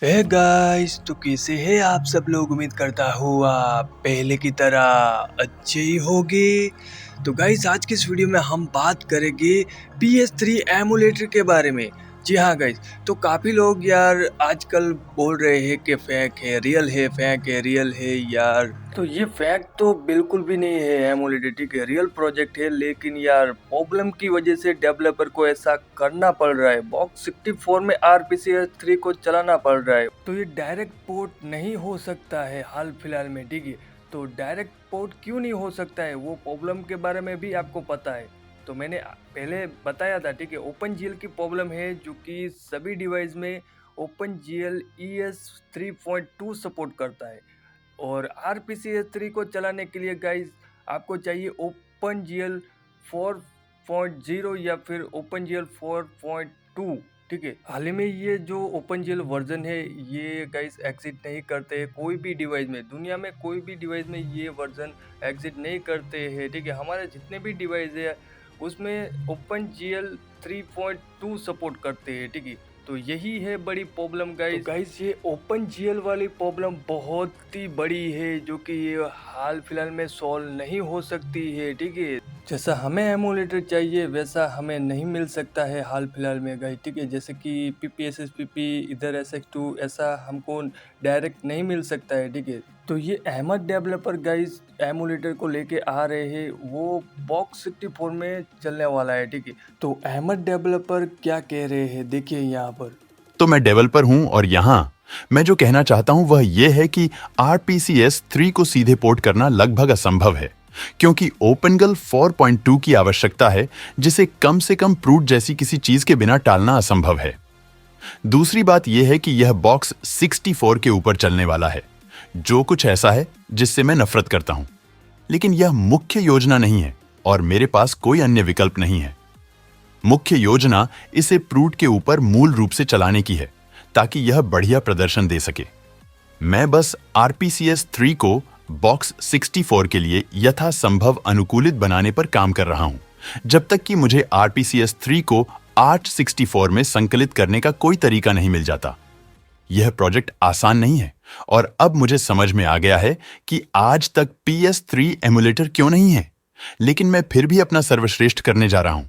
Hey guys, तो कैसे हैं आप सब लोग। उम्मीद करता हूँ आप पहले की तरह अच्छे ही होंगे। तो गाइस, आज की इस वीडियो में हम बात करेंगे PS3 एमुलेटर के बारे में। जी हाँ गाइस, तो काफ़ी लोग यार आजकल बोल रहे हैं कि फेक है, रियल है, फेक है, रियल है यार। तो ये फेक तो बिल्कुल भी नहीं है एमुलेटर, ठीक है, रियल प्रोजेक्ट है। लेकिन यार प्रॉब्लम की वजह से डेवलपर को ऐसा करना पड़ रहा है। बॉक्स 64 में RPCS 3 को चलाना पड़ रहा है। तो ये डायरेक्ट पोर्ट नहीं हो सकता है हाल फिलहाल में, ठीक है। तो डायरेक्ट पोर्ट क्यों नहीं हो सकता है, वो प्रॉब्लम के बारे में भी आपको पता है। तो मैंने पहले बताया था, ठीक है। OpenGL की प्रॉब्लम है जो कि सभी डिवाइस में OpenGL ES 3.2 सपोर्ट करता है। और RPCS 3 को चलाने के लिए गाइस आपको चाहिए OpenGL 4.0 या फिर OpenGL 4.2, ठीक है। हाल ही में ये जो OpenGL वर्जन है ये गाइस एग्जिट नहीं करते हैं कोई भी डिवाइस में, दुनिया में कोई भी डिवाइस में ये वर्जन एग्जिट नहीं करते हैं, ठीक है। हमारे जितने भी डिवाइस है उसमें OpenGL 3.2 सपोर्ट करते हैं, ठीक है। तो यही है बड़ी प्रॉब्लम गाइस। तो गाइस ये OpenGL वाली प्रॉब्लम बहुत ही बड़ी है जो कि ये हाल फिलहाल में सॉल्व नहीं हो सकती है, ठीक है। जैसा हमें एमुलेटर चाहिए वैसा हमें नहीं मिल सकता है हाल फिलहाल में गाइस, ठीक है। जैसे कि PPSSPP इधर SX2 ऐसा हमको डायरेक्ट नहीं मिल सकता है, ठीक है। तो ये अहमद डेवलपर गाइस एमुलेटर को लेके आ रहे हैं, वो बॉक्स 64 में चलने वाला है, ठीक है। तो अहमद डेवलपर क्या कह रहे हैं देखिए यहाँ पर। तो मैं डेवलपर हूं और यहां मैं जो कहना चाहता हूं वह यह है कि RPCS 3 को सीधे पोर्ट करना लगभग असंभव है, क्योंकि OpenGL 4.2 की आवश्यकता है, जिसे कम से कम प्रूट जैसी किसी चीज के बिना टालना असंभव है। दूसरी बात यह है कि यह बॉक्स 64 के ऊपर चलने वाला है, जो कुछ ऐसा है जिससे मैं नफरत करता हूं। लेकिन यह मुख्य योजना नहीं है और मेरे पास कोई अन्य विकल्प नहीं है। मुख्य योजना इसे प्रूट के ऊपर मूल रूप से चलाने की है ताकि यह बढ़िया प्रदर्शन दे सके। मैं बस RPCS 3 को बॉक्स 64 के लिए यथासंभव अनुकूलित बनाने पर काम कर रहा हूं, जब तक कि मुझे RPCS 3 को 864 में संकलित करने का कोई तरीका नहीं मिल जाता। यह प्रोजेक्ट आसान नहीं है और अब मुझे समझ में आ गया है कि आज तक PS3 एमुलेटर क्यों नहीं है, लेकिन मैं फिर भी अपना सर्वश्रेष्ठ करने जा रहा हूं।